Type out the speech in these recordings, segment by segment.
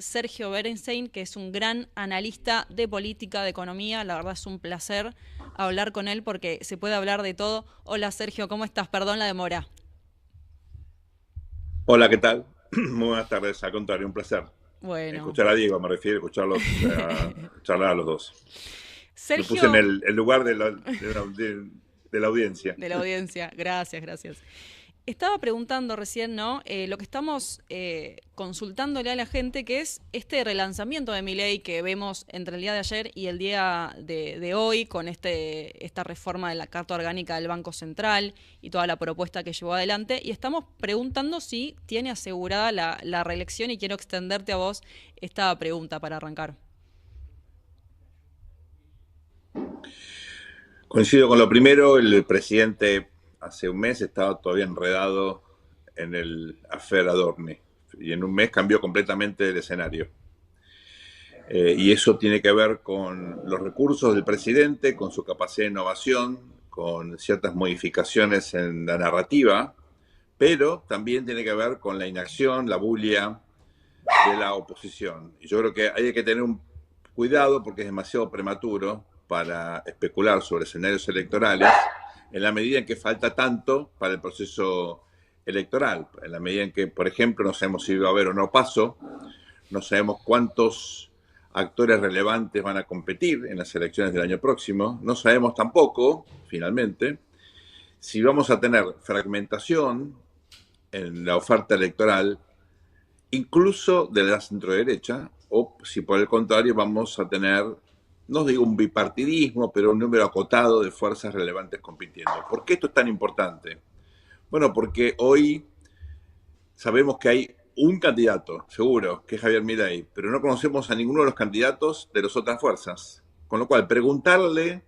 Sergio Berenstein, que es un gran analista de política, de economía. La verdad es un placer hablar con él porque se puede hablar de todo. Hola Sergio, ¿cómo estás? Perdón la demora. Hola, ¿qué tal? Muy buenas tardes, al contrario, un placer. Bueno. Escuchar a Diego, me refiero, escucharlos, charlar a los dos. Me puse en Sergio, el lugar de la audiencia. de la audiencia, gracias, gracias. Estaba preguntando recién, ¿no? Lo que estamos consultándole a la gente, que es este relanzamiento de Milei que vemos entre el día de ayer y el día de hoy, con esta reforma de la Carta Orgánica del Banco Central y toda la propuesta que llevó adelante. Y estamos preguntando si tiene asegurada la reelección, y quiero extenderte a vos esta pregunta para arrancar. Coincido con lo primero, el presidente hace un mes estaba todavía enredado en el affair Adorni y en un mes cambió completamente el escenario. Y eso tiene que ver con los recursos del presidente, con su capacidad de innovación, con ciertas modificaciones en la narrativa, pero también tiene que ver con la inacción, la bulia de la oposición. Y yo creo que hay que tener un cuidado porque es demasiado prematuro para especular sobre escenarios electorales en la medida en que falta tanto para el proceso electoral, en la medida en que, por ejemplo, no sabemos si va a haber o no paso, no sabemos cuántos actores relevantes van a competir en las elecciones del año próximo, no sabemos tampoco, finalmente, si vamos a tener fragmentación en la oferta electoral, incluso de la centroderecha, o si por el contrario vamos a tener, no digo un bipartidismo, pero un número acotado de fuerzas relevantes compitiendo. ¿Por qué esto es tan importante? Bueno, porque hoy sabemos que hay un candidato, seguro, que es Javier Milei, pero no conocemos a ninguno de los candidatos de las otras fuerzas. Con lo cual, preguntarle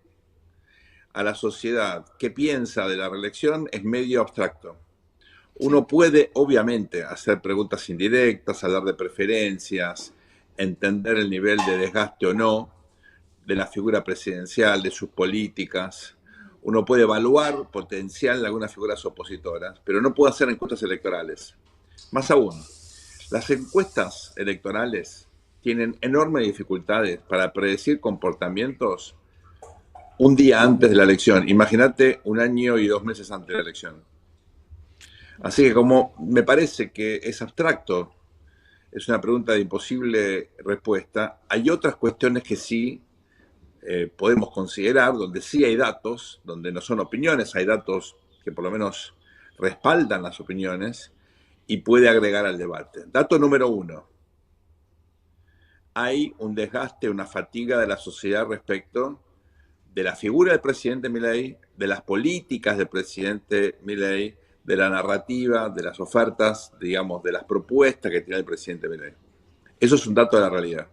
a la sociedad qué piensa de la reelección es medio abstracto. Sí. Uno puede, obviamente, hacer preguntas indirectas, hablar de preferencias, entender el nivel de desgaste o no de la figura presidencial, de sus políticas. Uno puede evaluar potencial de algunas figuras opositoras, pero no puede hacer encuestas electorales. Más aún, las encuestas electorales tienen enormes dificultades para predecir comportamientos un día antes de la elección. Imagínate un año y 2 meses antes de la elección. Así que como me parece que es abstracto, es una pregunta de imposible respuesta, hay otras cuestiones que sí podemos considerar, donde sí hay datos, donde no son opiniones, hay datos que por lo menos respaldan las opiniones y puede agregar al debate. Dato número uno, hay un desgaste, una fatiga de la sociedad respecto de la figura del presidente Milei, de las políticas del presidente Milei, de la narrativa, de las ofertas, digamos, de las propuestas que tiene el presidente Milei. Eso es un dato de la realidad.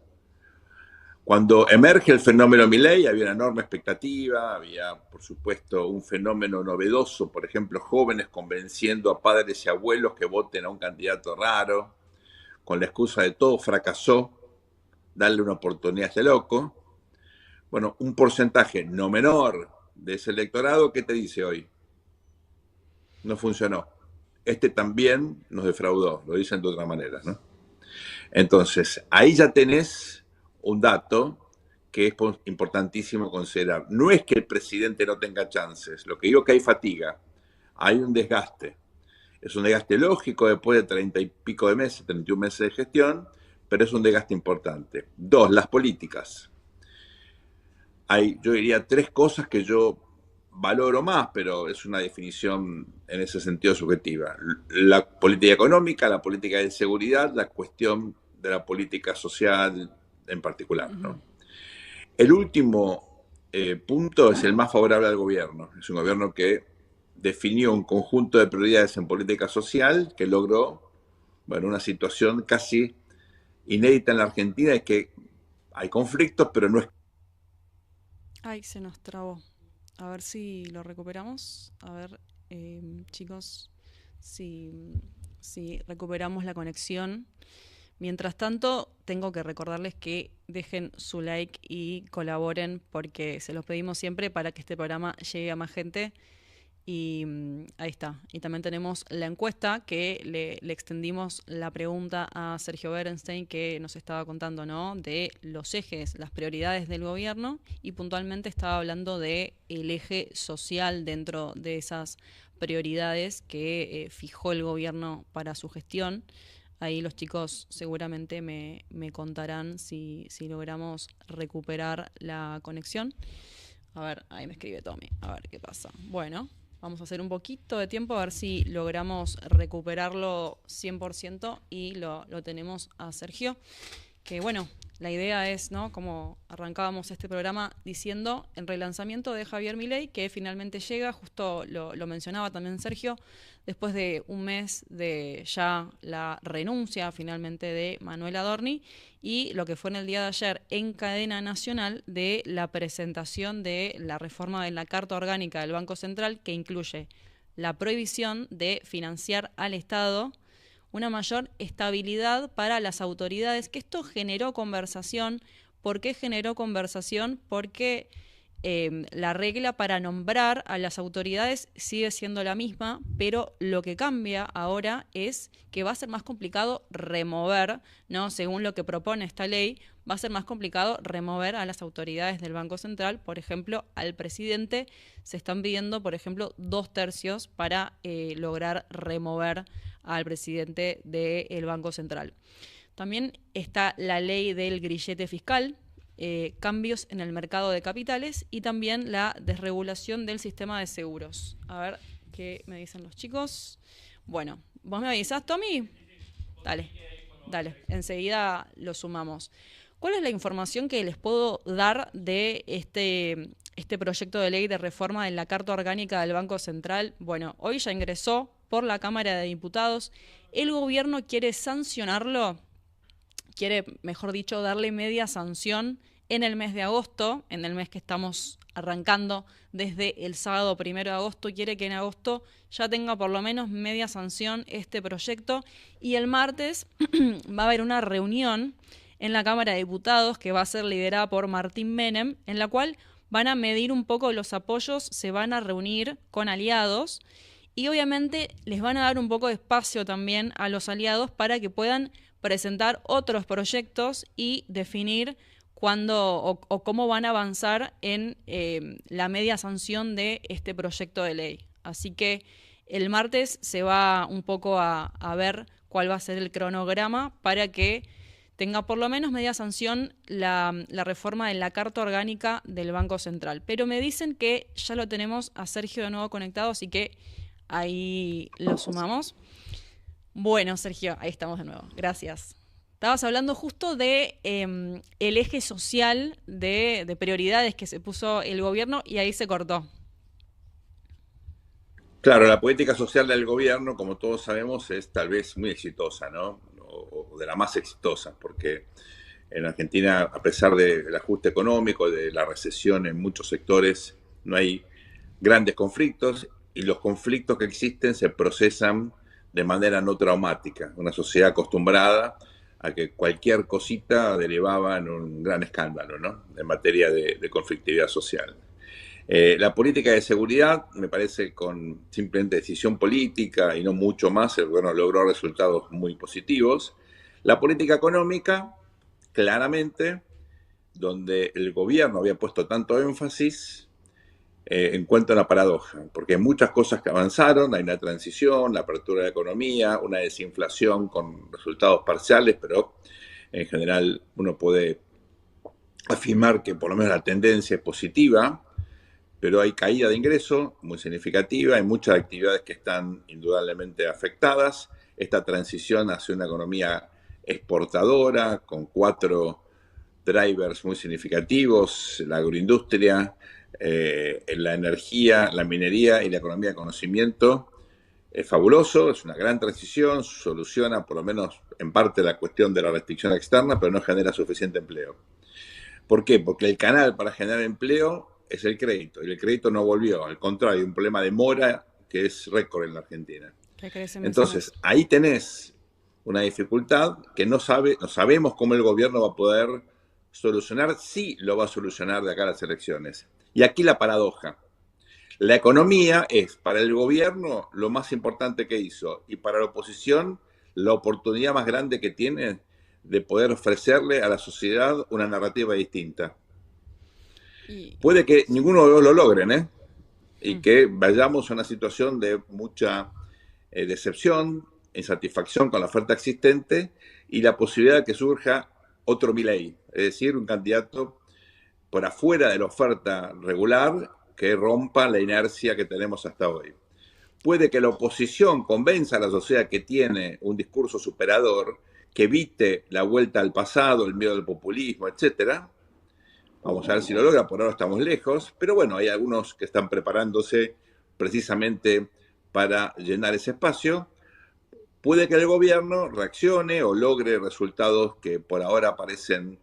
Cuando emerge el fenómeno Milei había una enorme expectativa, había, por supuesto, un fenómeno novedoso, por ejemplo, jóvenes convenciendo a padres y abuelos que voten a un candidato raro, con la excusa de todo fracasó, darle una oportunidad a este loco. Bueno, un porcentaje no menor de ese electorado, ¿qué te dice hoy? No funcionó. Este también nos defraudó, lo dicen de otra manera, ¿no? Entonces, ahí ya tenés un dato que es importantísimo considerar. No es que el presidente no tenga chances, lo que digo es que hay fatiga, hay un desgaste. Es un desgaste lógico después de 30 y pico de meses, 31 meses de gestión, pero es un desgaste importante. Dos, las políticas. Hay, yo diría, tres cosas que yo valoro más, pero es una definición en ese sentido subjetiva. La política económica, la política de seguridad, la cuestión de la política social en particular, ¿no? El último punto es el más favorable al gobierno. Es un gobierno que definió un conjunto de prioridades en política social que logró, bueno, una situación casi inédita en la Argentina, es que hay conflictos, pero no es. Ay, se nos trabó. A ver si lo recuperamos. A ver, chicos, si, si recuperamos la conexión. Mientras tanto, tengo que recordarles que dejen su like y colaboren porque se los pedimos siempre para que este programa llegue a más gente Y ahí está. Y también tenemos la encuesta que le extendimos la pregunta a Sergio Berenstein, que nos estaba contando, ¿no?, de los ejes, las prioridades del gobierno, y puntualmente estaba hablando de el eje social dentro de esas prioridades que fijó el gobierno para su gestión. Ahí los chicos seguramente me contarán si logramos recuperar la conexión. A ver, ahí me escribe Tommy. A ver qué pasa. Bueno, vamos a hacer un poquito de tiempo a ver si logramos recuperarlo 100% y lo tenemos a Sergio. Que bueno, la idea es, ¿no?, como arrancábamos este programa diciendo, el relanzamiento de Javier Milei, que finalmente llega, justo lo mencionaba también Sergio, después de un mes de ya la renuncia finalmente de Manuel Adorni y lo que fue en el día de ayer en cadena nacional de la presentación de la reforma de la Carta Orgánica del Banco Central, que incluye la prohibición de financiar al Estado, una mayor estabilidad para las autoridades, que esto generó conversación. ¿Por qué generó conversación? Porque la regla para nombrar a las autoridades sigue siendo la misma, pero lo que cambia ahora es que va a ser más complicado remover, ¿no?, según lo que propone esta ley, va a ser más complicado remover a las autoridades del Banco Central. Por ejemplo, al presidente se están pidiendo, por ejemplo, 2/3 para lograr remover al presidente del Banco Central. También está la ley del grillete fiscal, cambios en el mercado de capitales y también la desregulación del sistema de seguros. A ver qué me dicen los chicos. Bueno, ¿vos me avisás, Tommy? Dale, enseguida lo sumamos. ¿Cuál es la información que les puedo dar de este proyecto de ley de reforma de la Carta Orgánica del Banco Central? Bueno, hoy ya ingresó por la Cámara de Diputados. El gobierno quiere sancionarlo, quiere, mejor dicho, darle media sanción en el mes de agosto, en el mes que estamos arrancando desde el sábado 1 de agosto. Quiere que en agosto ya tenga por lo menos media sanción este proyecto. Y el martes va a haber una reunión en la Cámara de Diputados que va a ser liderada por Martín Menem, en la cual van a medir un poco los apoyos, se van a reunir con aliados y obviamente les van a dar un poco de espacio también a los aliados para que puedan presentar otros proyectos y definir cuándo o cómo van a avanzar en la media sanción de este proyecto de ley. Así que el martes se va un poco a ver cuál va a ser el cronograma para que tenga por lo menos media sanción la reforma de la Carta Orgánica del Banco Central. Pero me dicen que ya lo tenemos a Sergio de nuevo conectado, así que ahí lo sumamos. Bueno, Sergio, ahí estamos de nuevo. Gracias. Estabas hablando justo de el eje social de prioridades que se puso el gobierno y ahí se cortó. Claro, la política social del gobierno, como todos sabemos, es tal vez muy exitosa, ¿no? O de la más exitosa, porque en Argentina, a pesar del ajuste económico, de la recesión en muchos sectores, no hay grandes conflictos y los conflictos que existen se procesan de manera no traumática. Una sociedad acostumbrada a que cualquier cosita derivaba en un gran escándalo, ¿no?, en materia de conflictividad social. La política de seguridad, me parece, con simplemente decisión política y no mucho más, el gobierno logró resultados muy positivos. La política económica, claramente, donde el gobierno había puesto tanto énfasis, encuentra una paradoja, porque hay muchas cosas que avanzaron, hay una transición, la apertura de la economía, una desinflación con resultados parciales, pero en general uno puede afirmar que por lo menos la tendencia es positiva, pero hay caída de ingreso muy significativa, hay muchas actividades que están indudablemente afectadas. Esta transición hacia una economía exportadora, con 4 drivers muy significativos: la agroindustria, la energía, la minería y la economía de conocimiento. Es fabuloso, es una gran transición, soluciona por lo menos en parte la cuestión de la restricción externa, pero no genera suficiente empleo. ¿Por qué? Porque el canal para generar empleo es el crédito, y el crédito no volvió, al contrario, hay un problema de mora que es récord en la Argentina. Entonces, ahí tenés una dificultad que no sabemos cómo el gobierno va a poder solucionar, sí lo va a solucionar de acá a las elecciones. Y aquí la paradoja. La economía es para el gobierno lo más importante que hizo y para la oposición la oportunidad más grande que tiene de poder ofrecerle a la sociedad una narrativa distinta. Y, Puede que ninguno de los lo logren, ¿eh? Y mm, que vayamos a una situación de mucha decepción, insatisfacción con la oferta existente y la posibilidad de que surja otro Milei, es decir, un candidato por afuera de la oferta regular que rompa la inercia que tenemos hasta hoy. Puede que la oposición convenza a la sociedad que tiene un discurso superador, que evite la vuelta al pasado, el miedo al populismo, etcétera. Vamos a ver si lo logra, por ahora estamos lejos, pero bueno, hay algunos que están preparándose precisamente para llenar ese espacio. Puede que el gobierno reaccione o logre resultados que por ahora parecen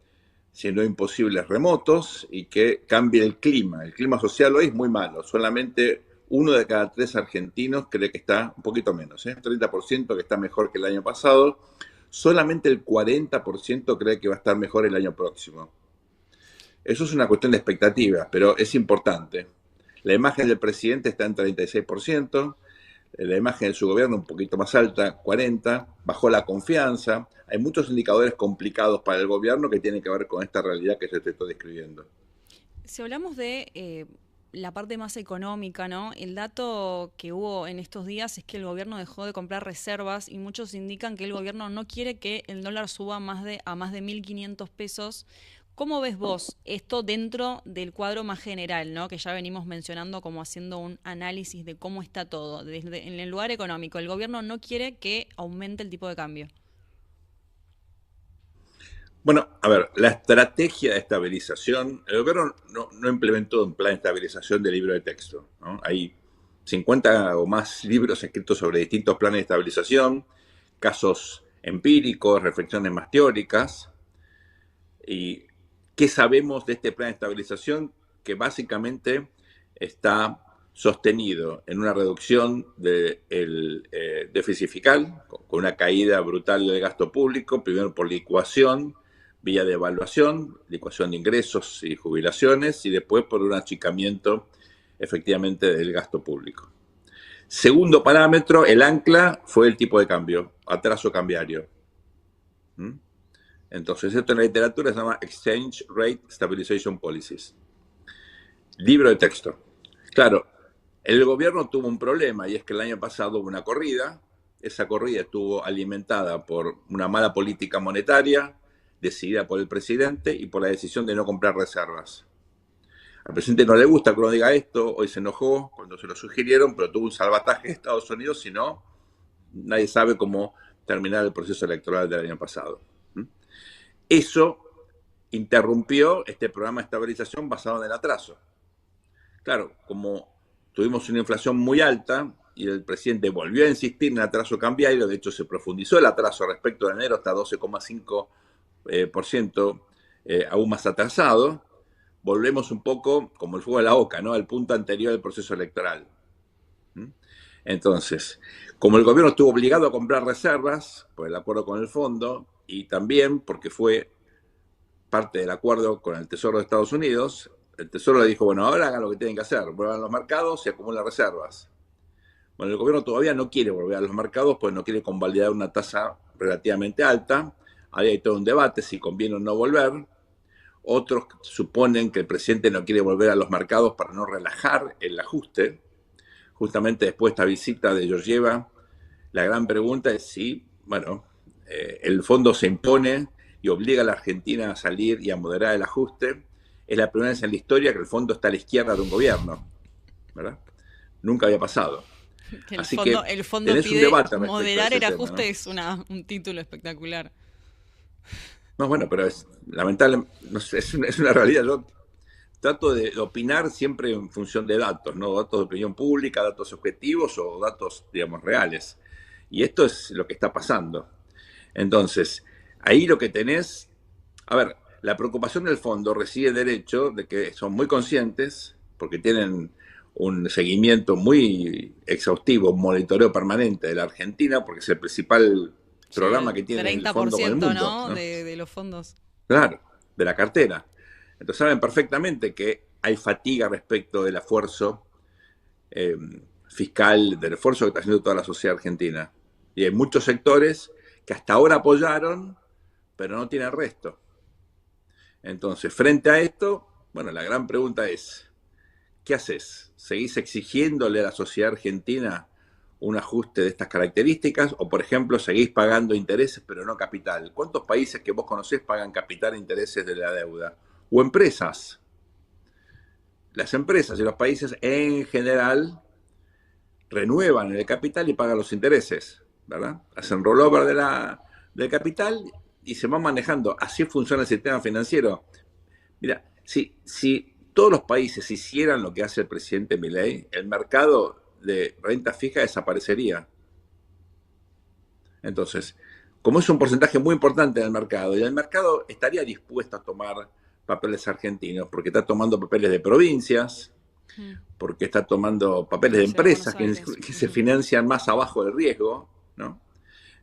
siendo imposibles remotos y que cambie el clima. El clima social hoy es muy malo. Solamente 1 de cada 3 argentinos cree que está un poquito menos, 30% que está mejor que el año pasado. Solamente el 40% cree que va a estar mejor el año próximo. Eso es una cuestión de expectativas, pero es importante. La imagen del presidente está en 36%, la imagen de su gobierno un poquito más alta, 40%, bajó la confianza. Hay muchos indicadores complicados para el gobierno que tienen que ver con esta realidad que se te estoy describiendo. si hablamos de la parte más económica, ¿no? El dato que hubo en estos días es que el gobierno dejó de comprar reservas y muchos indican que el gobierno no quiere que el dólar suba a más de 1.500 pesos. ¿Cómo ves vos esto dentro del cuadro más general, ¿no? Que ya venimos mencionando como haciendo un análisis de cómo está todo? En el lugar económico, el gobierno no quiere que aumente el tipo de cambio. Bueno, a ver, la estrategia de estabilización, el gobierno no implementó un plan de estabilización de libro de texto, ¿no? Hay 50 o más libros escritos sobre distintos planes de estabilización, casos empíricos, reflexiones más teóricas. ¿Y qué sabemos de este plan de estabilización? Que básicamente está sostenido en una reducción del déficit fiscal, con una caída brutal del gasto público, primero por licuación, vía devaluación, licuación de ingresos y jubilaciones, y después por un achicamiento efectivamente del gasto público. Segundo parámetro, el ancla fue el tipo de cambio, atraso cambiario. ¿Mm? Entonces, esto en la literatura se llama Exchange Rate Stabilization Policies. Libro de texto. Claro, el gobierno tuvo un problema y es que el año pasado hubo una corrida. Esa corrida estuvo alimentada por una mala política monetaria decidida por el presidente y por la decisión de no comprar reservas. Al presidente no le gusta que uno diga esto, hoy se enojó cuando se lo sugirieron, pero tuvo un salvataje de Estados Unidos, si no, nadie sabe cómo terminar el proceso electoral del año pasado. Eso interrumpió este programa de estabilización basado en el atraso. Claro, como tuvimos una inflación muy alta y el presidente volvió a insistir en el atraso cambiario, de hecho se profundizó el atraso respecto de enero hasta 12,5%, aún más atrasado, volvemos un poco como el fuego de la oca, ¿no? Al punto anterior del proceso electoral. Entonces, como el gobierno estuvo obligado a comprar reservas por el acuerdo con el fondo y también porque fue parte del acuerdo con el Tesoro de Estados Unidos, el Tesoro le dijo, bueno, ahora hagan lo que tienen que hacer, vuelvan a los mercados y acumulan reservas. Bueno, el gobierno todavía no quiere volver a los mercados, pues no quiere convalidar una tasa relativamente alta. Ahí hay todo un debate si conviene o no volver. Otros suponen que el presidente no quiere volver a los mercados para no relajar el ajuste. Justamente después de esta visita de Georgieva, la gran pregunta es si, bueno, el fondo se impone y obliga a la Argentina a salir y a moderar el ajuste. Es la primera vez en la historia que el fondo está a la izquierda de un gobierno, ¿verdad? Nunca había pasado. Así que El fondo tenés un pide debate respecto a moderar ese el tema, ajuste, ¿no? es un título espectacular. No, bueno, pero es lamentable, no sé, es una realidad. Yo trato de opinar siempre en función de datos, ¿no? Datos de opinión pública, datos objetivos o datos, digamos, reales. Y esto es lo que está pasando. Entonces, ahí lo que tenés, a ver, la preocupación del fondo reside en el hecho de que son muy conscientes, porque tienen un seguimiento muy exhaustivo, un monitoreo permanente de la Argentina, porque es el principal Sí, programa el que tiene el treinta por fondo con el ciento mundo, ¿no? ¿no? De los fondos. Claro, de la cartera. Entonces saben perfectamente que hay fatiga respecto del esfuerzo eh, fiscal, del esfuerzo que está haciendo toda la sociedad argentina. Y hay muchos sectores que hasta ahora apoyaron, pero no tienen resto. Entonces, frente a esto, bueno, la gran pregunta es, ¿qué haces? ¿Seguís exigiéndole a la sociedad argentina un ajuste de estas características? O, por ejemplo, seguís pagando intereses pero no capital. ¿Cuántos países que vos conocés pagan capital e intereses de la deuda? O empresas. Las empresas y los países en general renuevan el capital y pagan los intereses, ¿verdad? Hacen rollover del capital y se van manejando. Así funciona el sistema financiero. Mira, si todos los países hicieran lo que hace el presidente Milei, el mercado de renta fija desaparecería. Entonces, como es un porcentaje muy importante del mercado, y el mercado estaría dispuesto a tomar papeles argentinos, porque está tomando papeles de provincias, porque está tomando papeles de empresas que se financian más abajo del riesgo, ¿no?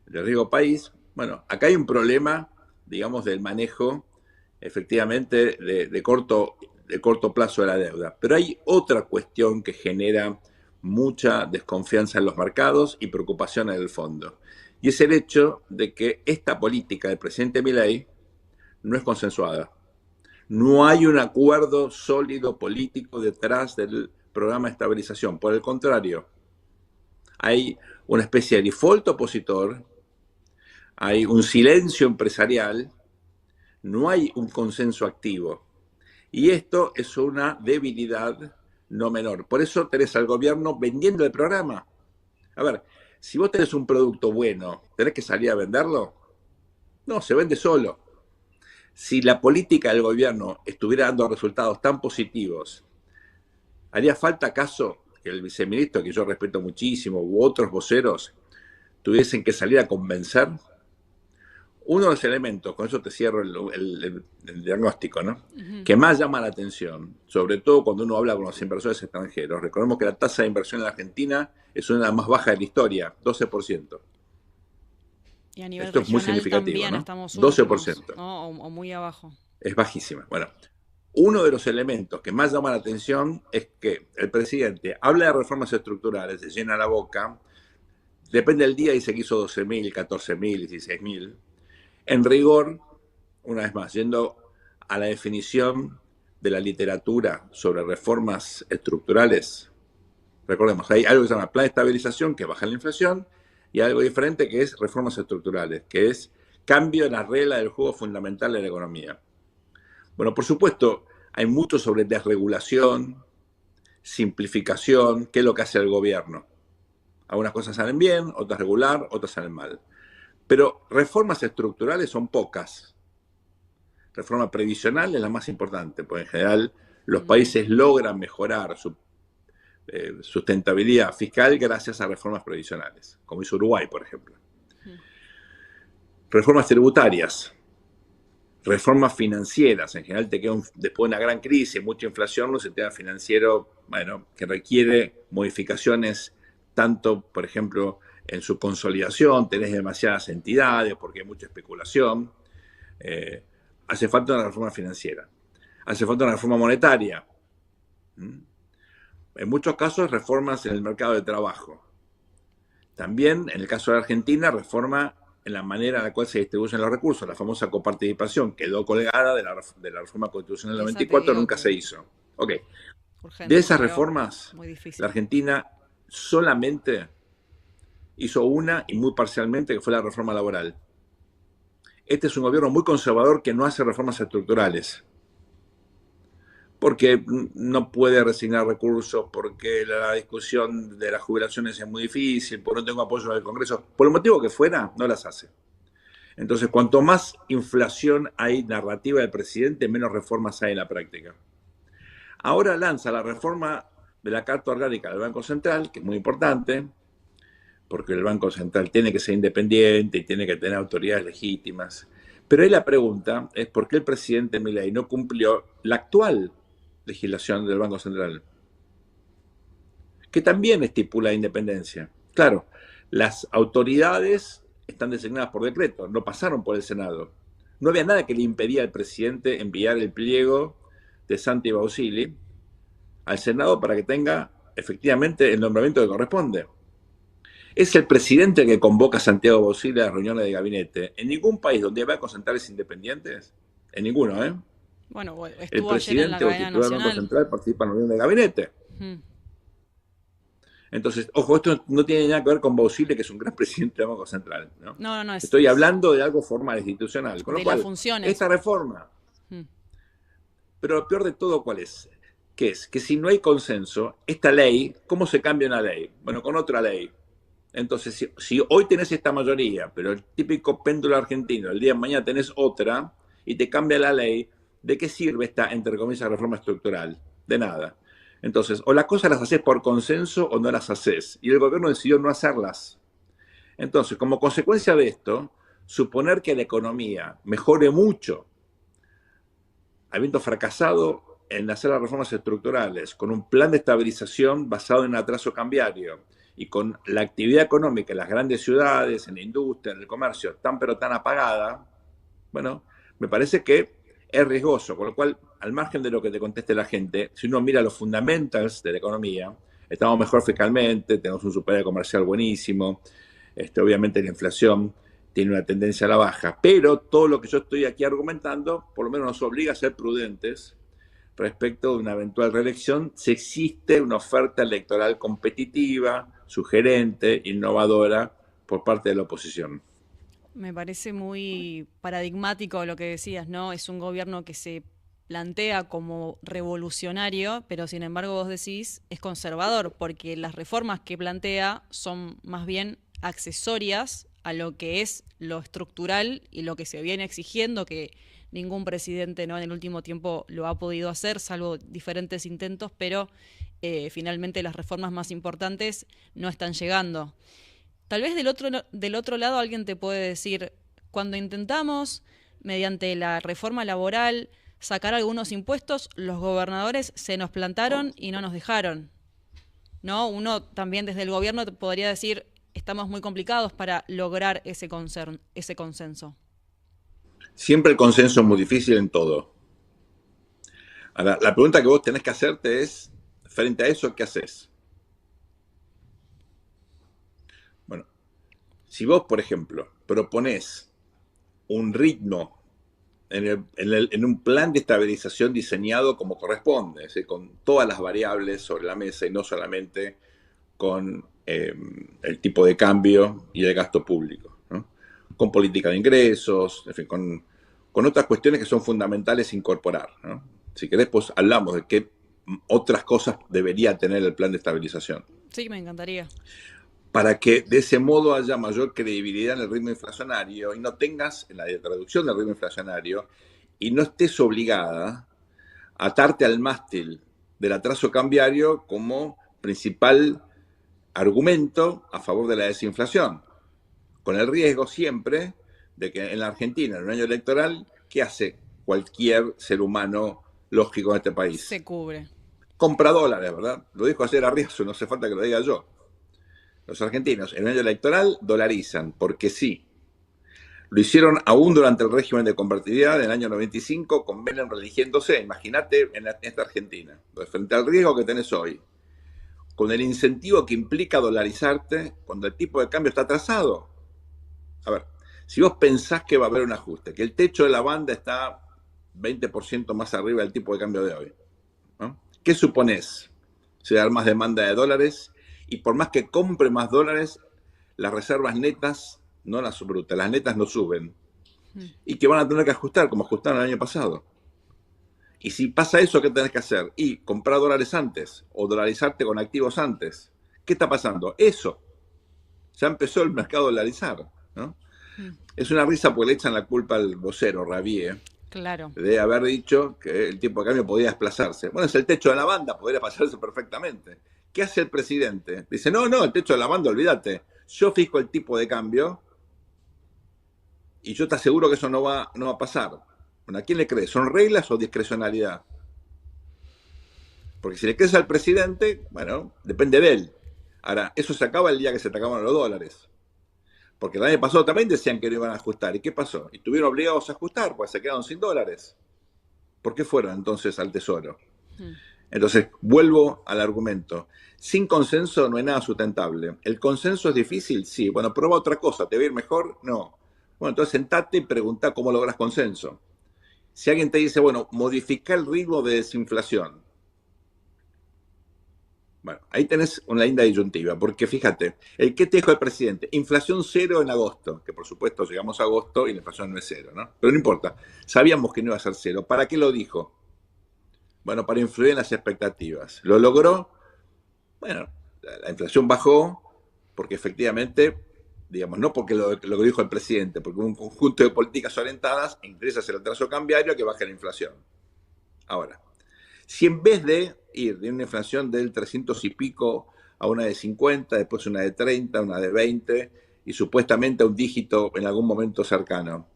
Del riesgo país. Bueno, acá hay un problema, digamos, del manejo, efectivamente, de corto plazo de la deuda. Pero hay otra cuestión que genera mucha desconfianza en los mercados y preocupación en el fondo. Y es el hecho de que esta política del presidente Milei no es consensuada. No hay un acuerdo sólido político detrás del programa de estabilización. Por el contrario, hay una especie de default opositor, hay un silencio empresarial, no hay un consenso activo. Y esto es una debilidad no menor. Por eso tenés al gobierno vendiendo el programa. A ver, si vos tenés un producto bueno, ¿tenés que salir a venderlo? No, se vende solo. Si la política del gobierno estuviera dando resultados tan positivos, ¿haría falta acaso que el viceministro, que yo respeto muchísimo, u otros voceros, tuviesen que salir a convencer? Uno de los elementos, con eso te cierro el diagnóstico, ¿no? Que más llama la atención, sobre todo cuando uno habla con los inversores extranjeros. Recordemos que la tasa de inversión en la Argentina es una de las más bajas de la historia, 12%. Y a nivel Esto es muy regional significativo, también ¿no? estamos 12%. últimos, ¿no? O muy abajo. Es bajísima. Bueno, uno de los elementos que más llama la atención es que el presidente habla de reformas estructurales, se llena la boca, depende del día, dice que hizo 12.000, 14.000, 16.000. En rigor, una vez más, yendo a la definición de la literatura sobre reformas estructurales, recordemos, hay algo que se llama plan de estabilización, que baja la inflación, y algo diferente que es reformas estructurales, que es cambio en la regla del juego fundamental de la economía. Bueno, por supuesto, hay mucho sobre desregulación, simplificación, qué es lo que hace el gobierno. Algunas cosas salen bien, otras regular, otras salen mal. Pero reformas estructurales son pocas. Reforma previsional es la más importante, porque en general los países logran mejorar su sustentabilidad fiscal gracias a reformas previsionales, como hizo Uruguay, por ejemplo. Reformas tributarias, reformas financieras. En general te queda después de una gran crisis, mucha inflación, un sistema financiero, bueno, que requiere modificaciones tanto, por ejemplo, en su consolidación, tenés demasiadas entidades porque hay mucha especulación. Hace falta una reforma financiera. Hace falta una reforma monetaria. En muchos casos, reformas en el mercado de trabajo. También, en el caso de Argentina, reforma en la manera en la cual se distribuyen los recursos. La famosa coparticipación quedó colgada de la reforma constitucional del 94, nunca se hizo. Ok. Urgente, de esas reformas, la Argentina solamente hizo una y muy parcialmente, que fue la reforma laboral. Este es un gobierno muy conservador que no hace reformas estructurales, porque no puede resignar recursos, porque la discusión de las jubilaciones es muy difícil, porque no tengo apoyo del Congreso, por el motivo que fuera, no las hace. Entonces, cuanto más inflación hay narrativa del presidente, menos reformas hay en la práctica. Ahora lanza la reforma de la Carta Orgánica del Banco Central, que es muy importante, porque el Banco Central tiene que ser independiente y tiene que tener autoridades legítimas. Pero ahí la pregunta es por qué el presidente Milei no cumplió la actual legislación del Banco Central, que también estipula independencia. Claro, las autoridades están designadas por decreto, no pasaron por el Senado. No había nada que le impedía al presidente enviar el pliego de Santi Bausili al Senado para que tenga efectivamente el nombramiento que corresponde. Es el presidente que convoca a Santiago Bosile a reuniones de gabinete. En ningún país donde hay bancos centrales independientes, en ninguno, Bueno, el estuvo ayer en la presidente o cadena titular del Banco nacional. Central participa en reuniones de gabinete. Mm. Entonces, ojo, esto no tiene nada que ver con Bosile, que es un gran presidente del Banco Central, ¿no? No, no, no, Estoy hablando de algo formal, institucional. Con lo de las cual, funciones. esta reforma, Mm. pero lo peor de todo, ¿cuál es? Que es que si no hay consenso, esta ley, ¿cómo se cambia una ley? Bueno, con otra ley. Entonces, si hoy tenés esta mayoría, pero el típico péndulo argentino, el día de mañana tenés otra y te cambia la ley, ¿de qué sirve esta, entre comillas, reforma estructural? De nada. Entonces, o las cosas las haces por consenso o no las haces. Y el gobierno decidió no hacerlas. Entonces, como consecuencia de esto, suponer que la economía mejore mucho, habiendo fracasado en hacer las reformas estructurales, con un plan de estabilización basado en atraso cambiario y con la actividad económica en las grandes ciudades, en la industria, en el comercio, tan pero tan apagada, bueno, me parece que es riesgoso, con lo cual, al margen de lo que te conteste la gente, si uno mira los fundamentals de la economía, estamos mejor fiscalmente, tenemos un superávit comercial buenísimo, obviamente la inflación tiene una tendencia a la baja, pero todo lo que yo estoy aquí argumentando, por lo menos nos obliga a ser prudentes respecto de una eventual reelección, si existe una oferta electoral competitiva, sugerente, innovadora por parte de la oposición. Me parece muy paradigmático lo que decías, ¿no? Es un gobierno que se plantea como revolucionario, pero sin embargo vos decís es conservador, porque las reformas que plantea son más bien accesorias a lo que es lo estructural y lo que se viene exigiendo, que ningún presidente, ¿no?, en el último tiempo lo ha podido hacer, salvo diferentes intentos, pero finalmente las reformas más importantes no están llegando. Tal vez del otro lado alguien te puede decir, cuando intentamos, mediante la reforma laboral, sacar algunos impuestos, los gobernadores se nos plantaron y no nos dejaron. ¿No? Uno también desde el gobierno podría decir, estamos muy complicados para lograr ese consenso. Siempre el consenso es muy difícil en todo. Ahora, la pregunta que vos tenés que hacerte es, frente a eso, ¿qué haces? Bueno, si vos, por ejemplo, proponés un ritmo en un plan de estabilización diseñado como corresponde, es decir, con todas las variables sobre la mesa y no solamente con el tipo de cambio y el gasto público, ¿no? Con política de ingresos, en fin, con otras cuestiones que son fundamentales incorporar, ¿no? Si querés, pues hablamos de qué otras cosas debería tener el plan de estabilización. Sí, me encantaría. Para que de ese modo haya mayor credibilidad en el ritmo inflacionario y no tengas en la reducción del ritmo inflacionario y no estés obligada a atarte al mástil del atraso cambiario como principal argumento a favor de la desinflación, con el riesgo siempre de que en la Argentina, en un año electoral, ¿qué hace cualquier ser humano lógico en este país? Se cubre. Compra dólares, ¿verdad? Lo dijo ayer Arriazo, no hace falta que lo diga yo. Los argentinos en el año electoral dolarizan, porque sí. Lo hicieron aún durante el régimen de convertibilidad en el año 95, con Menem religiéndose. Imagínate en esta Argentina, frente al riesgo que tenés hoy, con el incentivo que implica dolarizarte cuando el tipo de cambio está atrasado. A ver, si vos pensás que va a haber un ajuste, que el techo de la banda está 20% más arriba del tipo de cambio de hoy, ¿no? ¿Qué suponés? Se va a dar más demanda de dólares y por más que compre más dólares, las reservas netas, no las brutas, las netas no suben. Y que van a tener que ajustar, como ajustaron el año pasado. Y si pasa eso, ¿qué tenés que hacer? Y comprar dólares antes, o dolarizarte con activos antes. ¿Qué está pasando? Eso. Ya empezó el mercado a dolarizar, ¿no? Es una risa porque le echan la culpa al vocero, Rabier, Claro. de haber dicho que el tipo de cambio podía desplazarse. Bueno, es el techo de la banda, podría pasarse perfectamente. ¿Qué hace el presidente? Dice, no, el techo de la banda, olvídate. Yo fijo el tipo de cambio y yo te aseguro que eso no va a pasar. Bueno, ¿a quién le crees? ¿Son reglas o discrecionalidad? Porque si le crees al presidente, bueno, depende de él. Ahora, eso se acaba el día que se te acaban los dólares. Porque el año pasado también decían que no iban a ajustar. ¿Y qué pasó? Y estuvieron obligados a ajustar, pues se quedaron sin dólares. ¿Por qué fueron entonces al Tesoro? Entonces, vuelvo al argumento. Sin consenso no hay nada sustentable. ¿El consenso es difícil? Sí. Bueno, prueba otra cosa. ¿Te va a ir mejor? No. Bueno, entonces sentate y pregunta cómo logras consenso. Si alguien te dice, bueno, modifica el ritmo de desinflación. Bueno, ahí tenés una linda disyuntiva, porque fíjate, ¿qué te dijo el presidente? Inflación cero en agosto, que por supuesto llegamos a agosto y la inflación no es cero, ¿no? Pero no importa, sabíamos que no iba a ser cero. ¿Para qué lo dijo? Bueno, para influir en las expectativas. ¿Lo logró? Bueno, la inflación bajó porque efectivamente, digamos, no porque lo que dijo el presidente, porque hubo un conjunto de políticas orientadas, ingresas el atraso cambiario que baja la inflación. Ahora, si en vez de ir de una inflación del 300 y pico a una de 50, después una de 30, una de 20 y supuestamente a un dígito en algún momento cercano,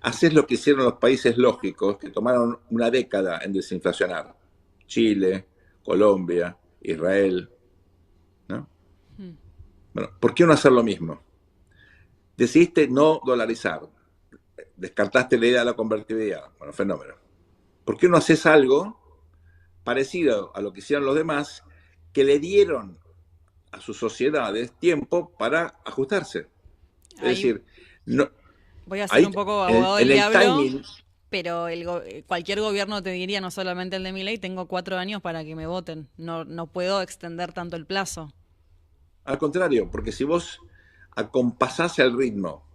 haces lo que hicieron los países lógicos que tomaron una década en desinflacionar. Chile, Colombia, Israel, ¿no? Bueno, ¿por qué no hacer lo mismo? Decidiste no dolarizar, descartaste la idea de la convertibilidad, bueno, fenómeno. ¿Por qué no haces algo parecido a lo que hicieron los demás, que le dieron a sus sociedades tiempo para ajustarse? Es Ahí decir, no, voy a ser ahí un poco abogado del en el diablo, timing, pero cualquier gobierno te diría, no solamente el de Milei, tengo 4 años para que me voten. No, no puedo extender tanto el plazo. al contrario, porque si vos acompasás el ritmo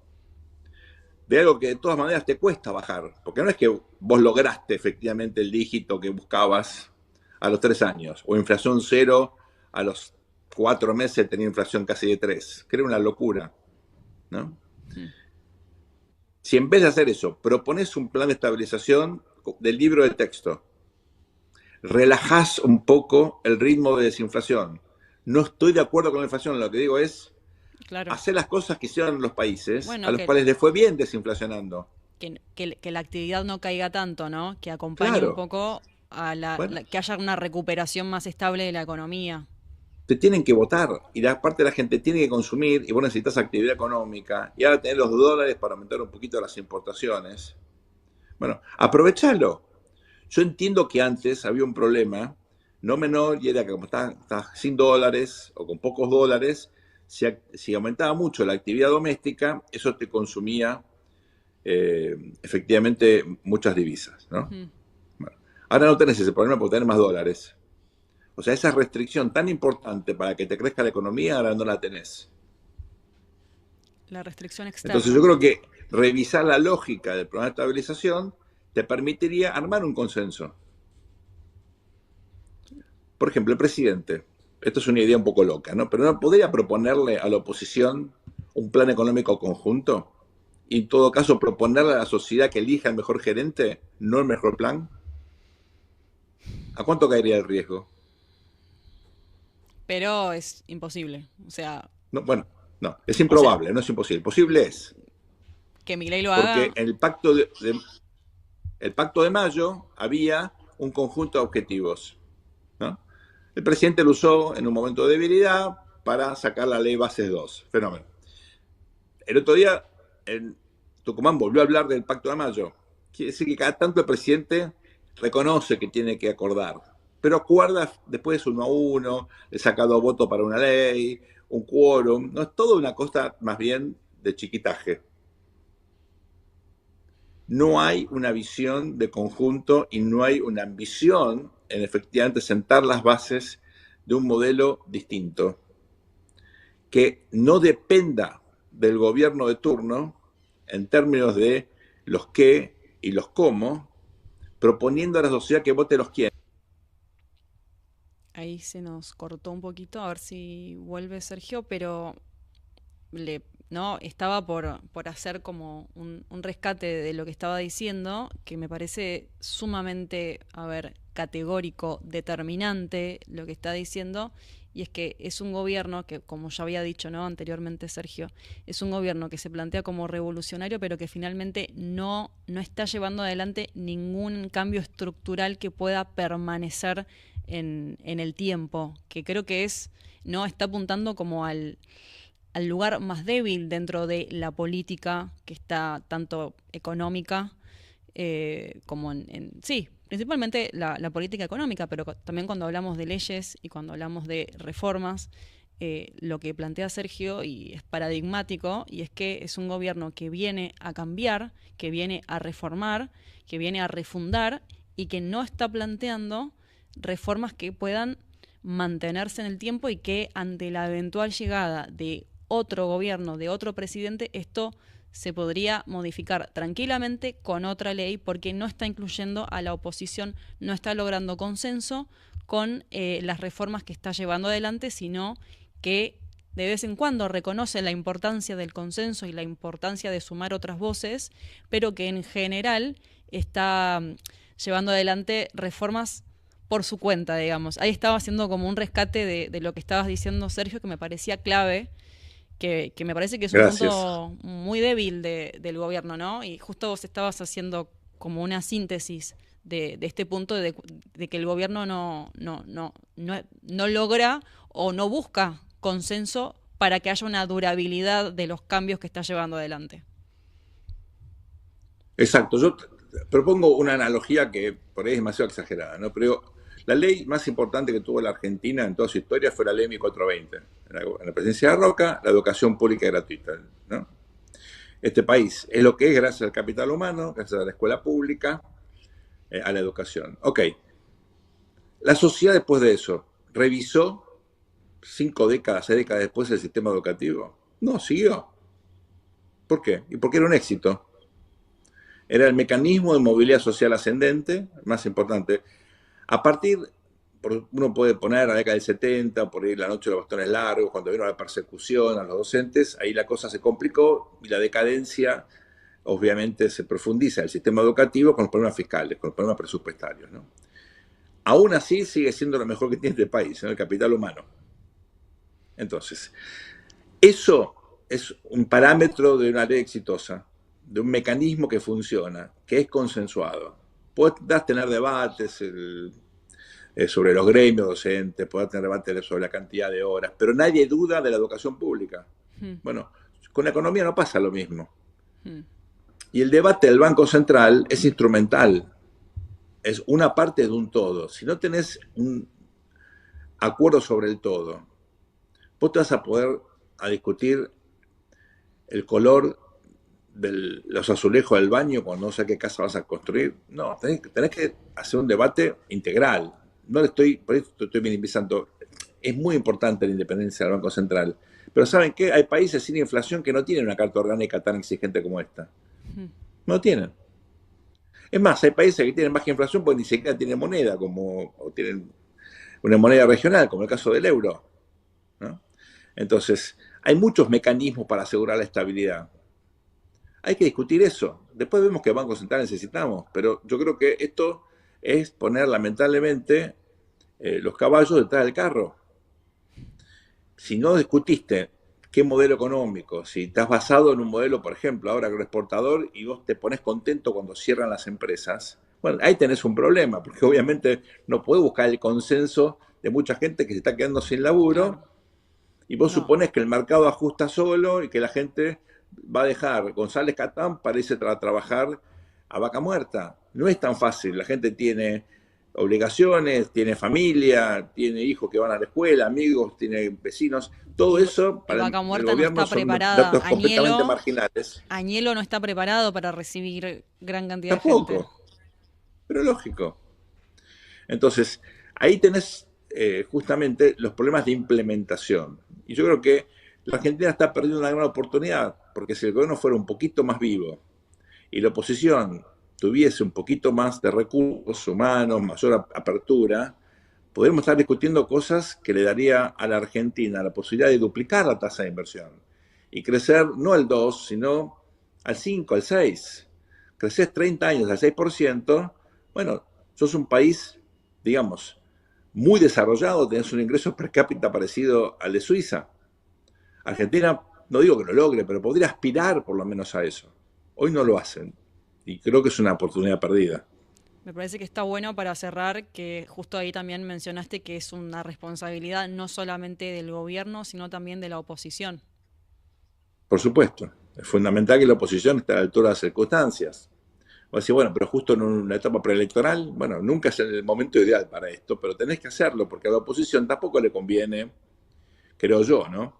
de algo que de todas maneras te cuesta bajar, porque no es que vos lograste efectivamente el dígito que buscabas a los 3 años, o inflación cero a los 4 meses tenía inflación casi de 3, que era una locura, ¿no? Si en vez de hacer eso, propones un plan de estabilización del libro de texto, relajás un poco el ritmo de desinflación. No estoy de acuerdo con la inflación, lo que digo es Claro. hacer las cosas que hicieron los países a Bueno, los cuales les fue bien desinflacionando. que la actividad no caiga tanto, ¿no? Que acompañe un Claro, poco a bueno, que haya una recuperación más estable de la economía. te tienen que votar y la parte de la gente tiene que consumir y vos necesitas actividad económica y ahora tenés los dólares para aumentar un poquito las importaciones. Bueno, aprovechalo. Yo entiendo que antes había un problema no menor y era que como estás sin dólares o con pocos dólares, si aumentaba mucho la actividad doméstica, eso te consumía efectivamente muchas divisas, ¿no? Mm. Bueno, ahora no tenés ese problema porque tenés más dólares. O sea, esa restricción tan importante para que te crezca la economía, ahora no la tenés. La restricción Entonces yo externa. creo que revisar la lógica del programa de estabilización te permitiría armar un consenso. Por ejemplo, el presidente, esto es una idea un poco loca, ¿no? Pero no podría proponerle a la oposición un plan económico conjunto y en todo caso proponerle a la sociedad que elija el mejor gerente, no el mejor plan. ¿A cuánto caería el riesgo? Pero es imposible. O sea, No, bueno, no, es o sea, improbable, no es imposible. Posible es, que Milei lo porque haga, en el pacto de mayo había un conjunto de objetivos, ¿no? El presidente lo usó en un momento de debilidad para sacar la ley Bases 2. Fenómeno. El otro día, en Tucumán volvió a hablar del pacto de mayo. Quiere decir que cada tanto el presidente reconoce que tiene que acordar, pero acuerda después 1 a 1, le saca 2 votos para una ley, un quórum. No es todo una cosa más bien de chiquitaje. No hay una visión de conjunto y no hay una ambición en efectivamente sentar las bases de un modelo distinto que no dependa del gobierno de turno en términos de los qué y los cómo, proponiendo a la sociedad que vote los quién. ahí se nos cortó un poquito, a ver si vuelve Sergio, pero no, estaba por hacer como un rescate de lo que estaba diciendo, que me parece sumamente, a ver, categórico, determinante lo que está diciendo, y es que es un gobierno que, como ya había dicho, ¿no?, anteriormente Sergio, es un gobierno que se plantea como revolucionario, pero que finalmente no está llevando adelante ningún cambio estructural que pueda permanecer en el tiempo, que creo que no está apuntando como al lugar más débil dentro de la política que está tanto económica como sí, principalmente la política económica, pero también cuando hablamos de leyes y cuando hablamos de reformas, lo que plantea Sergio y es paradigmático, y es que es un gobierno que viene a cambiar, que viene a reformar, que viene a refundar y que no está planteando reformas que puedan mantenerse en el tiempo y que ante la eventual llegada de otro gobierno, de otro presidente, esto se podría modificar tranquilamente con otra ley porque no está incluyendo a la oposición, no está logrando consenso con las reformas que está llevando adelante, sino que de vez en cuando reconoce la importancia del consenso y la importancia de sumar otras voces, pero que en general está llevando adelante reformas por su cuenta, digamos. Ahí estaba haciendo como un rescate de lo que estabas diciendo, Sergio, que me parecía clave, que me parece que es un Gracias. punto muy débil del gobierno, ¿no? Y justo vos estabas haciendo como una síntesis de este punto de que el gobierno no logra o no busca consenso para que haya una durabilidad de los cambios que está llevando adelante. Exacto. Yo propongo una analogía que por ahí es demasiado exagerada, ¿no? Pero la ley más importante que tuvo la Argentina en toda su historia fue la ley 1420. En la presidencia de Roca, la educación pública y gratuita, ¿no? Este país es lo que es gracias al capital humano, gracias a la escuela pública, a la educación. Ok. La sociedad después de eso revisó 5 décadas, 6 décadas después el sistema educativo. No, siguió. ¿Por qué? Y porque era un éxito. Era el mecanismo de movilidad social ascendente, más importante. A partir, uno puede poner la década del 70, por ahí la noche de los bastones largos, cuando vino la persecución a los docentes, ahí la cosa se complicó y la decadencia obviamente se profundiza en el sistema educativo con los problemas fiscales, con los problemas presupuestarios, ¿no? Aún así sigue siendo lo mejor que tiene este país, ¿no? El capital humano. Entonces, eso es un parámetro de una ley exitosa, de un mecanismo que funciona, que es consensuado. Podrás tener debates sobre los gremios docentes, podrás tener debates sobre la cantidad de horas, pero nadie duda de la educación pública. Bueno, con la economía no pasa lo mismo. Y el debate del Banco Central es instrumental, es una parte de un todo. Si no tenés un acuerdo sobre el todo, vos te vas a poder discutir el color de los azulejos del baño cuando no sé qué casa vas a construir. No, tenés que hacer un debate integral. No le estoy, por eso estoy minimizando. Es muy importante la independencia del Banco Central. Pero ¿saben qué? Hay países sin inflación que no tienen una carta orgánica tan exigente como esta. No tienen. Es más, hay países que tienen baja inflación porque ni siquiera tienen moneda, o tienen una moneda regional, como el caso del euro, ¿no? Entonces, hay muchos mecanismos para asegurar la estabilidad. Hay que discutir eso. Después vemos que Banco Central necesitamos, pero yo creo que esto es poner lamentablemente los caballos detrás del carro. Si no discutiste qué modelo económico, si estás basado en un modelo, por ejemplo, ahora agroexportador, y vos te pones contento cuando cierran las empresas, bueno, ahí tenés un problema, porque obviamente no podés buscar el consenso de mucha gente que se está quedando sin laburo, claro. Y vos suponés que el mercado ajusta solo y que la gente va a dejar González Catán para irse a trabajar a vaca muerta. No es tan fácil, la gente tiene obligaciones, tiene familia, tiene hijos que van a la escuela, amigos, tiene vecinos, todo eso para vaca muerta el gobierno no está preparada. Datos completamente marginales. Añelo no está preparado para recibir gran cantidad Tampoco, de gente. Pero lógico. Entonces, ahí tenés justamente los problemas de implementación. Y yo creo que la Argentina está perdiendo una gran oportunidad, porque si el gobierno fuera un poquito más vivo y la oposición tuviese un poquito más de recursos humanos, mayor apertura, podríamos estar discutiendo cosas que le daría a la Argentina la posibilidad de duplicar la tasa de inversión y crecer no al 2, sino al 5, al 6. Creces 30 años al 6%, bueno, sos un país, digamos, muy desarrollado, tenés un ingreso per cápita parecido al de Suiza. Argentina, no digo que lo logre, pero podría aspirar por lo menos a eso. Hoy no lo hacen y creo que es una oportunidad perdida. Me parece que está bueno para cerrar que justo ahí también mencionaste que es una responsabilidad no solamente del gobierno, sino también de la oposición. Por supuesto, es fundamental que la oposición esté a la altura de las circunstancias. O decir, bueno, pero justo en una etapa preelectoral, bueno, nunca es el momento ideal para esto, pero tenés que hacerlo, porque a la oposición tampoco le conviene, creo yo, ¿no?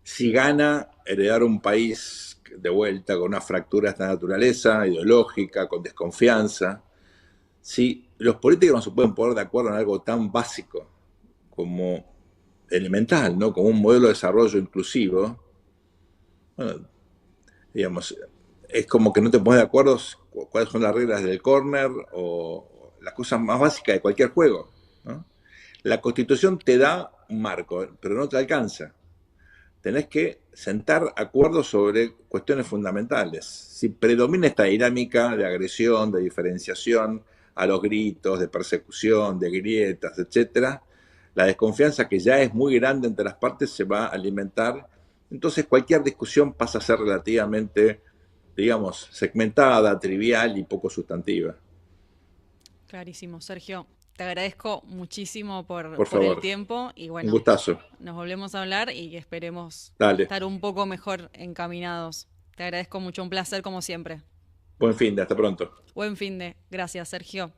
Si gana heredar un país de vuelta con una fractura de esta naturaleza, ideológica, con desconfianza, si los políticos no se pueden poner de acuerdo en algo tan básico como elemental, ¿no? Como un modelo de desarrollo inclusivo, bueno, digamos, es como que no te pones de acuerdo cuáles son las reglas del córner o las cosas más básicas de cualquier juego, ¿no? La Constitución te da un marco, pero no te alcanza. Tenés que sentar acuerdos sobre cuestiones fundamentales. Si predomina esta dinámica de agresión, de diferenciación, a los gritos, de persecución, de grietas, etcétera, la desconfianza que ya es muy grande entre las partes se va a alimentar. Entonces cualquier discusión pasa a ser relativamente, digamos, segmentada, trivial y poco sustantiva. Clarísimo, Sergio. Te agradezco muchísimo Por por el favor, tiempo y un bueno, gustazo. nos volvemos a hablar y esperemos Dale. estar un poco mejor encaminados. Te agradezco mucho, un placer como siempre. Buen fin de, hasta pronto. Buen fin de. Gracias, Sergio.